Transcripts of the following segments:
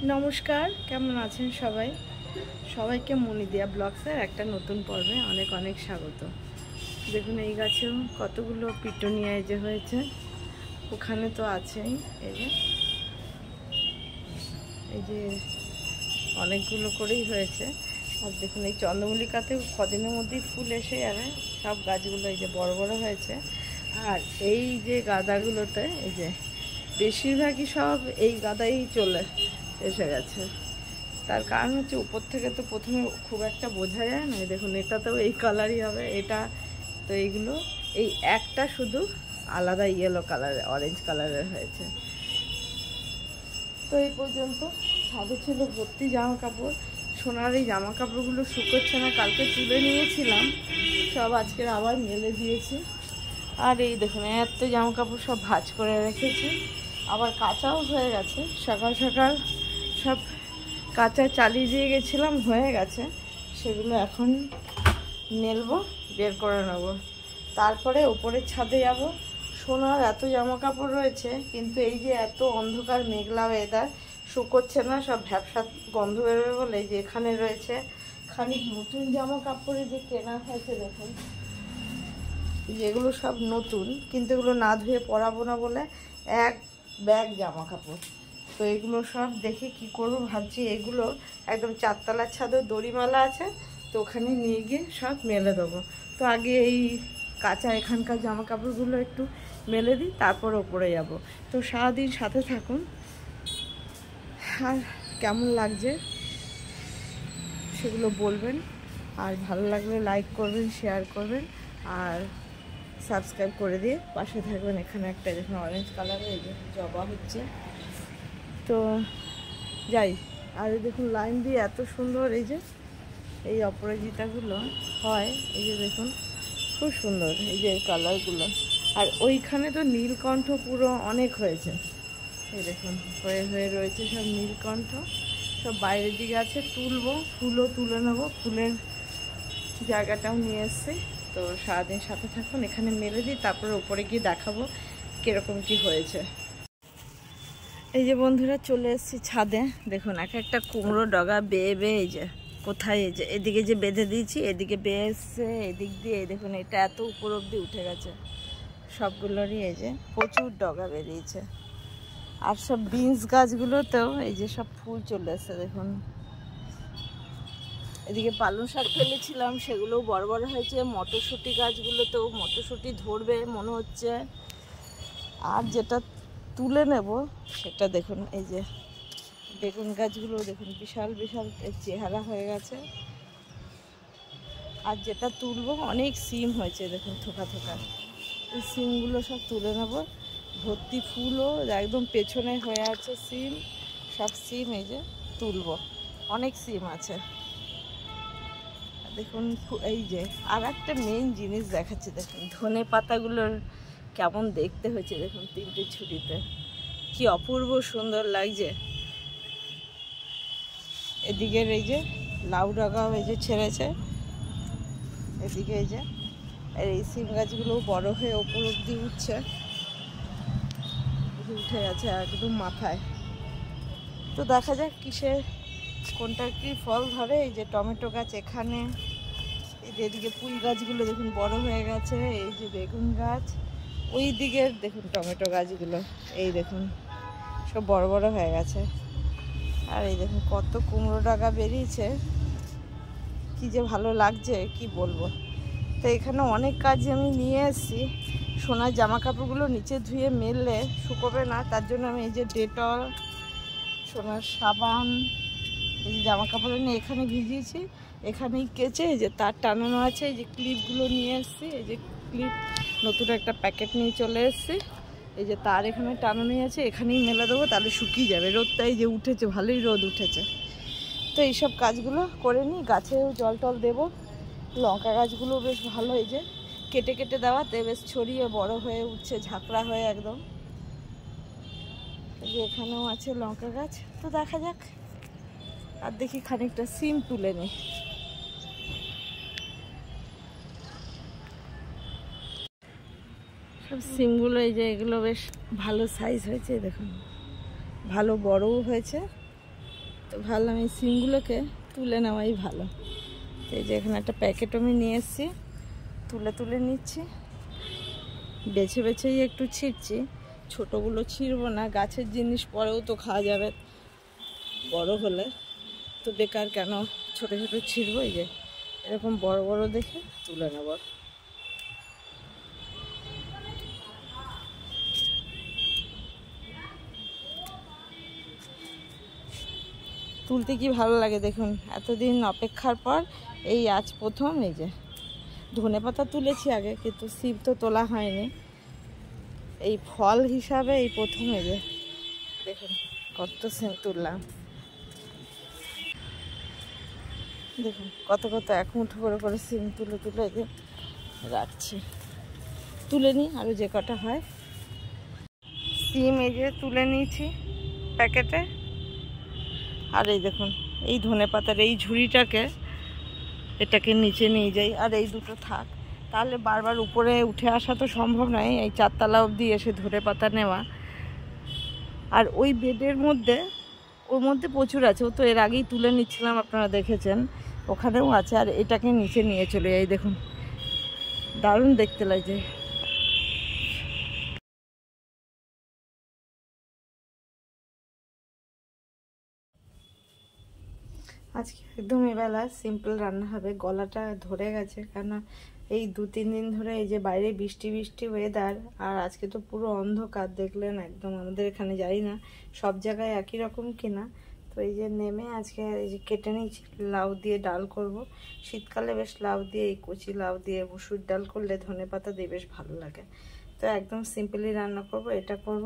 নমস্কার, কেমন আছেন সবাই? সবাইকে মনিদিয়া ব্লগসের একটা নতুন পর্বে অনেক অনেক স্বাগত। দেখুন এই গাছেও কতগুলো পিটুনিয়া যে হয়েছে, ওখানে তো আছেই। এই যে অনেকগুলো করেই হয়েছে। আর দেখুন এই চন্দ্রমল্লিকাতেও কদিনের মধ্যেই ফুল এসে যাবে। সব গাছগুলো এই যে বড় বড় হয়েছে। আর এই যে গাঁদাগুলোতে এই যে বেশিরভাগই সব এই গাঁদাই চলে এসে গেছে। তার কারণ হচ্ছে উপর থেকে তো প্রথমে খুব একটা বোঝা যায় না। দেখুন এটাতেও এই কালারই হবে, এটা তো এইগুলো এই একটা শুধু আলাদা ইয়েলো কালারের, অরেঞ্জ কালারের হয়েছে। তো এই পর্যন্ত ছাদে ছিল ভর্তি জামা কাপড়। সোনার এই জামা কাপড়গুলো শুকোচ্ছে না, কালকে তুলে নিয়েছিলাম, সব আজকে আবার মেলে দিয়েছি। আর এই দেখুন এত জামা কাপড় সব ভাঁজ করে রেখেছি, আবার কাঁচাও হয়ে গেছে। সকাল সকাল সব কাঁচা চালিয়ে দিয়ে গেছিলাম, হয়ে গেছে। সেগুলো এখন মেলবো, বের করে নেব, তারপরে ওপরের ছাদে যাব। সোনার এত জামা কাপড় রয়েছে, কিন্তু এই যে এত অন্ধকার মেঘলা ওয়েদার, শুকোচ্ছে না, সব ভ্যাপসা গন্ধ বেরোবে বলে যে এখানে রয়েছে খানিক নতুন জামা কাপড়ে যে কেনা হয়েছে। দেখুন যেগুলো সব নতুন, কিন্তু এগুলো না ধুয়ে পরাবো না বলে এক ব্যাগ জামা কাপড়। তো এগুলো সব দেখে কি করব ভাবছি, এগুলো একদম চারতলার ছাদেও দড়িমালা আছে, তো ওখানে নিয়ে গিয়ে সব মেলে দেবো। তো আগে এই কাঁচা এখানকার জামা কাপড়গুলো একটু মেলে দিই, তারপর ওপরে যাব। তো সারাদিন সাথে থাকুন, আর কেমন লাগছে সেগুলো বলবেন। আর ভালো লাগলে লাইক করবেন, শেয়ার করবেন, আর সাবস্ক্রাইব করে দিয়ে পাশে থাকবেন। এখানে একটা দেখুন অরেঞ্জ কালারের এই যে জবা হচ্ছে। তো যাই, আর দেখুন লাইন দিয়ে এত সুন্দর এই যে এই অপরাজিতাগুলো হয়, এই যে দেখুন খুব সুন্দর এই যে কালারগুলো। আর ওইখানে তো নীলকণ্ঠ পুরো অনেক হয়েছে, এই দেখুন হয়ে হয়ে রয়েছে সব নীলকণ্ঠ। সব বাইরের দিকে আছে, তুলবো, ফুলও তুলে নেবো, ফুলের জায়গাটাও নিয়ে এসছি। তো সারাদিন সাথে থাকুন, এখানে মেলে দিই, তারপরে উপরে গিয়ে দেখাবো কীরকম কি হয়েছে। এই যে বন্ধুরা চলে এসেছি ছাদে। দেখুন এক একটা কুমড়ো ডগা বেয়ে বেয়ে এই যে কোথায়, এই যে এদিকে যে বেঁধে দিয়েছি, এদিকে বেয়ে এসছে, এদিক দিয়ে দেখুন এটা এত উপর অব্দি উঠে গেছে সবগুলোরই। এই যে প্রচুর ডগা বেরিয়েছে। আর সব বিনস গাছগুলোতেও এই যে সব ফুল চলে এসছে দেখুন। এদিকে পালং শাক ফেলেছিলাম, সেগুলোও বড় বড় হয়েছে। মটরশুঁটি গাছগুলোতেও মটরশুঁটি ধরবে মনে হচ্ছে। আর যেটা তুলে নেব সেটা দেখুন, এই যে বেগুন গাছগুলো দেখুন বিশাল বিশাল চেহারা হয়ে গেছে। আর যেটা তুলবো অনেক সিম হয়েছে দেখুন থোকা থোকা, এই সিমগুলো সব তুলে নেব। ভর্তি ফুলও একদম পেছনে হয়ে আছে সিম, সব সিম এই যে তুলবো, অনেক সিম আছে দেখুন। এই যে আর একটা মেন জিনিস দেখাচ্ছি দেখুন, ধনে পাতাগুলোর কেমন দেখতে হয়েছে দেখুন, তিনটে ছুরিতে কি অপূর্ব সুন্দর লাগছে। এদিকের এই যে লাউ ডাগাও এই যে ছেড়েছে, এদিকে এই যে আর এই সিম গাছগুলো বড় হয়ে ওপর অব্দি উঠছে, উঠে গেছে একদম মাথায়। তো দেখা যাক কিসের কোনটা কি ফল ধরে। এই যে টমেটো গাছ এখানে, এই যে এদিকে পুঁই গাছগুলো দেখুন বড় হয়ে গেছে, এই যে বেগুন গাছ, ওই দিকের দেখুন টমেটো গাছগুলো এই দেখুন সব বড় বড় হয়ে গেছে। আর এই দেখুন কত কুমড়ো ডাগা বেরিয়েছে, কি যে ভালো লাগছে কি বলবো। তো এখানে অনেক কাজ আমি নিয়ে এসেছি। সোনার জামা কাপড়গুলো নিচে ধুয়ে মেললে শুকোবে না, তার জন্য আমি এই যে ডেটল, সোনার সাবান, এই যে জামা কাপড় নিয়ে এখানে ভিজিয়েছি, এখানেই কেচে এই যে তার টানানো আছে। এই যে ক্লিপগুলো নিয়ে এসেছি, এই যে ক্লিপ নতুন একটা প্যাকেট নিয়ে চলে এসেছি। এই যে তার এখানে টানানোই আছে, এখানেই মেলে দেবো, তাহলে শুকিয়ে যাবে। রোদটা এই যে উঠেছে, ভালোই রোদ উঠেছে। তো এইসব কাজগুলো করে নিই, গাছেও জল টল দেবো। লঙ্কা গাছগুলো বেশ ভালো, এই যে কেটে কেটে দেওয়াতে বেশ ছড়িয়ে বড় হয়ে উঠছে, ঝাঁকড়া হয়ে একদম। এই যে এখানেও আছে লঙ্কা গাছ। তো দেখা যাক, আর দেখি খানিকটা সিম তুলে নিই। সব সিমগুলো এই যে এগুলো বেশ ভালো সাইজ হয়েছে দেখুন, ভালো বড়ও হয়েছে। তো ভাবলাম এই সিমগুলোকে তুলে নেওয়াই ভালো। তো এই যে এখানে একটা প্যাকেট আমি নিয়ে এসেছি, তুলে নিচ্ছি, বেছে বেছেই একটু ছিঁড়ছি। ছোটোগুলো ছিঁড়বো না, গাছের জিনিস পরেও তো খাওয়া যাবে, বড় হলে তো বেকার কেন ছোট ছোট ছিঁড়বো। এই যে এরকম বড় বড় দেখে তুলে নেব। তুলতে কি ভালো লাগে দেখুন, এতদিন অপেক্ষার পর এই আজ প্রথম। এই যে ধনেপাতা তুলেছি আগে, কিন্তু সিম তো তোলা হয়নি, এই ফল হিসাবে এই প্রথম। এই যে দেখুন কত সিম তুললাম, দেখুন কত কত এক মুঠো করে সিম তুলে এই যে রাখছি। তুলে নিই আরও যে কটা হয়। সিম এই যে তুলে নিয়েছি প্যাকেটে। আর এই দেখুন এই ধনেপাতার এই ঝুড়িটাকে এটাকে নিচে নিয়ে যাই, আর এই দুটো থাক, তাহলে বারবার উপরে উঠে আসা তো সম্ভব নয়, এই 4 তলা অবধি এসে ধনেপাতা নেওয়া। আর ওই বেডের মধ্যে, ওর মধ্যে প্রচুর আছে, ও তো এর আগেই তুলে নিচ্ছিলাম, আপনারা দেখেছেন, ওখানেও আছে। আর এটাকে নিচে নিয়ে চলে যাই, দেখুন দারুণ দেখতে লাগে। আজকে একদম এবেলা সিম্পল রান্না হবে। গলাটা ধরে গেছে, কেন এই 2-3 দিন ধরে এই যে বাইরে বৃষ্টি ওয়েদার, আর আজকে তো পুরো অন্ধকার, দেখলেন একদম। আমাদের এখানে জানি না সব জায়গায় একই রকম কিনা। তো এই যে নেমে আজকে এই যে কেটে নিয়েছি, লাউ দিয়ে ডাল করব। শীতকালে বেশ লাউ দিয়ে, এই কচি লাউ দিয়ে মুসুর ডাল করলে ধনেপাতা দিয়ে বেশ ভালো লাগে। তো একদম সিম্পলি রান্না করব, এটা করব।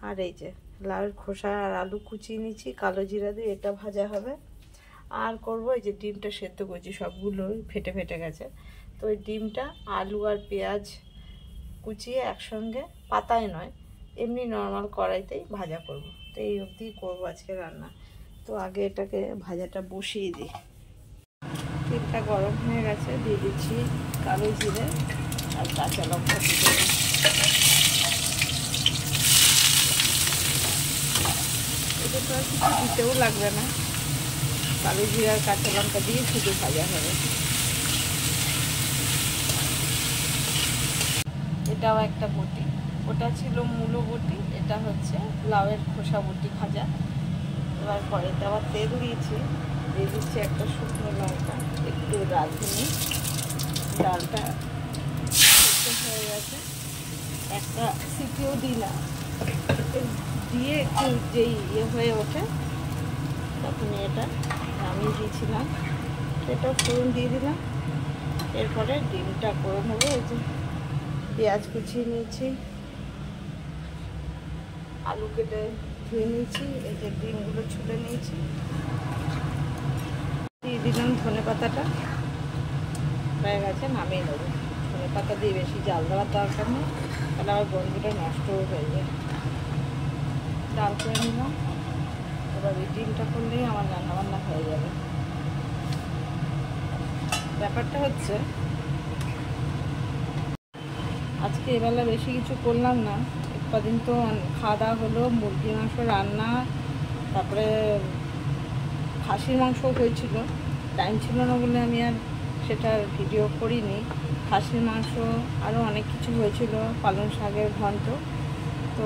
আর এই যে লাউয়ের খোসা আর আলু কুচিয়ে নিচ্ছি, কালো জিরা দিয়ে এটা ভাজা হবে। আর করব এই যে ডিমটা সেদ্ধ করছি, সবগুলো ফেটে গেছে। তো ওই ডিমটা আলু আর পেঁয়াজ কুচিয়ে একসঙ্গে, পাতায় নয়, এমনি নর্মাল কড়াইতেই ভাজা করব। তো এই অবধি করবো আজকে রান্না। তো আগে এটাকে ভাজাটা বসিয়ে দিই। তেলটা গরম হয়ে গেছে, দিয়ে দিচ্ছি কালো জিরে আর কাঁচা লঙ্কা দিয়ে দেবো। এটা তো আর কিছু দিতেও লাগবে না, কালো জিরা আর কাঁচা লঙ্কা দিয়ে শুধু ভাজা হবে। এটাও একটা বটি, ওটা ছিল মূলো বটি, এটা হচ্ছে লাউয়ের খোসা বটি ভাজা। এবার কড়াইতে আবার তেল দিয়েছি, দিয়ে দিচ্ছি একটা শুকনো লঙ্কা, একটু রাঁধুনি, ডালটা হয়ে গেছে, একটা সিটিও দিলাম, দিয়ে একটু যেই হয়ে ওঠে তখন এটা নামিয়ে দিয়েছিলাম। এটা ফোড়ন দিয়ে দিলাম। এরপরে ডিমটা করে নেবো। এই যে পেঁয়াজ কুচিয়ে নিয়েছি, আলু কেটে ধুয়ে নিয়েছি, এই যে ডিমগুলো ছুলে নিয়েছি, দিয়ে দিলাম ধনেপাতাটা, হয়ে গেছে, নামিয়ে নেবো। ধনেপাতা দিয়ে বেশি জাল দেওয়ার দরকার নেই, তাহলে আবার গন্ধটা নষ্টও হয়ে যায়। ডাল করে নিলাম, এবার এই ডিমটা করলেই আমার রান্নাবান্না হয়ে যাবে। ব্যাপারটা হচ্ছে আজকে এবেলা বেশি কিছু করলাম না, কদিন তো খাওয়া দাওয়া হলো, মুরগি মাংস রান্না, তারপরে খাসির মাংসও হয়েছিল, টাইম ছিল না বলে আমি আর সেটার ভিডিও করিনি। খাসির মাংস আরও অনেক কিছু হয়েছিল, পালং শাকের ঘন্ট, তো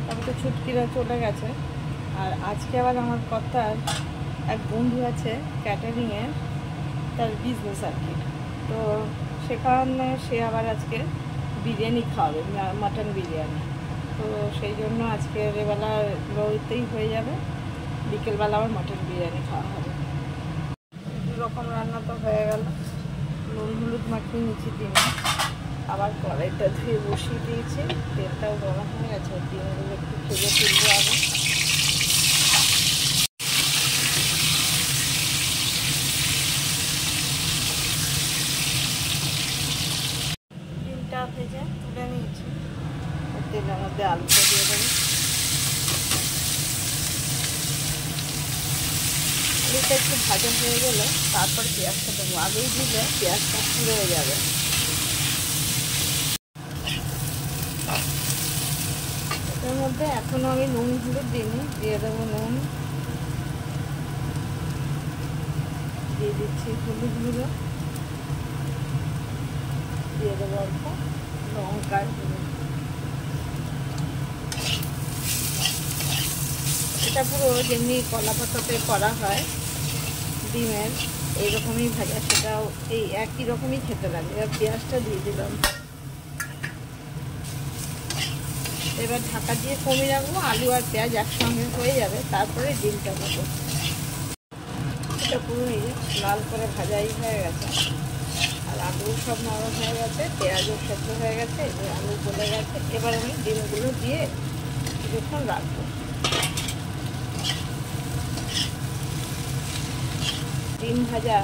তারপর তো ছুটকিরা চলে গেছে। আর আজকে আবার আমার কর্তার এক বন্ধু আছে ক্যাটারিংয়ের, তার বিজনেস আর কি, তো সেখানে সে আবার আজকে বিরিয়ানি খাওয়াবে, মাটন বিরিয়ানি। তো সেই জন্য আজকের এবেলা রোতেই হয়ে যাবে, বিকেলবেলা আবার মাটন বিরিয়ানি খাওয়া হবে। 2 রকম রান্না তো হয়ে গেল। নুন হলুদ মাখিয়ে নিচ্ছি ডিমে, আবার কড়াইটা ধুয়ে বসিয়ে দিয়েছি, তেলটাও গরম হয়ে গেছে, ডিমগুলো একটু ভেজে তুলবো আগে। ডিমটা ভেজে তুলে নিয়েছি, তেলের মধ্যে আলুটা দিয়ে দেবো। আলুটা একটু ভাজা হয়ে গেলে তারপর পেঁয়াজটা দেবো, আগেই দিলে পেঁয়াজটা পুড়ে যাবে। এর মধ্যে এখনও আমি নুন হলুদ দিইনি, দিয়ে দেবো নুন, দিয়ে দিচ্ছি হলুদ গুঁড়ো, দিয়ে দেবো অল্প লঙ্কার গুঁড়ো। এটা পুরো যেমনি কলা পাতাতে করা হয় ডিমের এইরকমই ভাজা, সেটাও এই একই রকমই খেতে লাগে। এবার পেঁয়াজটা দিয়ে দিলাম, এবার ঢাকা দিয়ে কমিয়ে রাখবো, আলু আর পেঁয়াজ একসঙ্গে হয়ে যাবে, তারপরে ডিমটা দেবো। এটা পুরো এই লাল করে ভাজাই হয়ে গেছে, আর আলু সব নরম হয়ে গেছে, পেঁয়াজও সেদ্ধ হয়ে গেছে, আলু গলে গেছে। এবার আমি ডিমগুলো দিয়ে কিছুক্ষণ রাখবো। ডিম ভাজা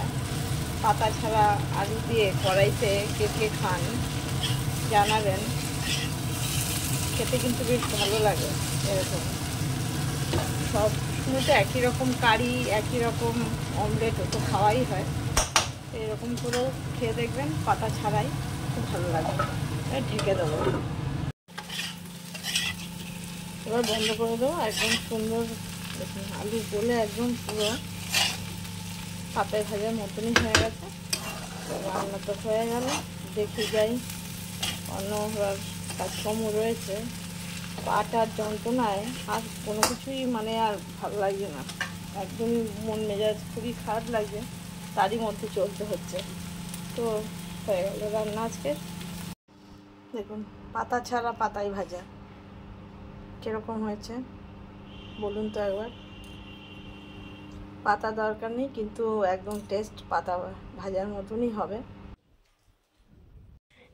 পাতা ছাড়া আলু দিয়ে কড়াইতে কে কে খান জানাবেন, খেতে কিন্তু বেশ ভালো লাগে। এরকম সব সময় তো একই রকম কারি, একই রকম অমলেট তো খাওয়াই হয়, এরকম করেও খেয়ে দেখবেন পাতা ছাড়াই, খুব ভালো লাগে। ঢেকে দেবো, এবার বন্ধ করে দেবো। একদম সুন্দর দেখুন আলু গলে একদম পুরো পাতায় ভাজার মতনই হয়ে গেছে। রান্না তো হয়ে গেল, দেখে যাই অন্য কাজকর্ম রয়েছে। পাটার যন্ত্রণায় আর কোনো কিছুই মানে আর ভালো লাগছে না, একদমই মন মেজাজ খুবই খারাপ লাগছে, তারই মধ্যে চলতে হচ্ছে। তো হয়ে গেল রান্না আজকে। দেখুন পাতা ছাড়া পাতায় ভাজা কীরকম হয়েছে বলুন তো একবার। পাতা দরকার নেই, কিন্তু একদম টেস্ট পাতা ভাজার মতনই হবে।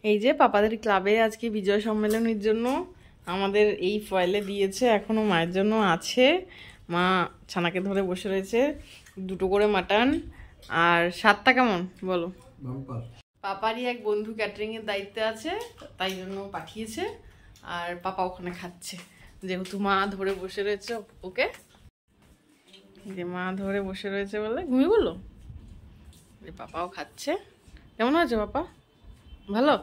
এই যে পাপাদের ক্লাবে আজকে বিজয় সম্মেলনের জন্য আমাদের এই ফয়েলে দিয়েছে, এখনো মায়ের জন্য আছে। মা ছানাকে ধরে বসে রয়েছে, 2টো করে মাটন। আর স্বাদটা কেমন বলো? পাপারই এক বন্ধু ক্যাটারিং এর দায়িত্বে আছে, তাই জন্য পাঠিয়েছে। আর পাপা ওখানে খাচ্ছে, যেহেতু মা ধরে বসে রয়েছে ওকে, যে মা ধরে বসে রয়েছে বলে ঘুমিয়ে বললো। পাপাও খাচ্ছে। কেমন হয়েছে পাপা? ভালো?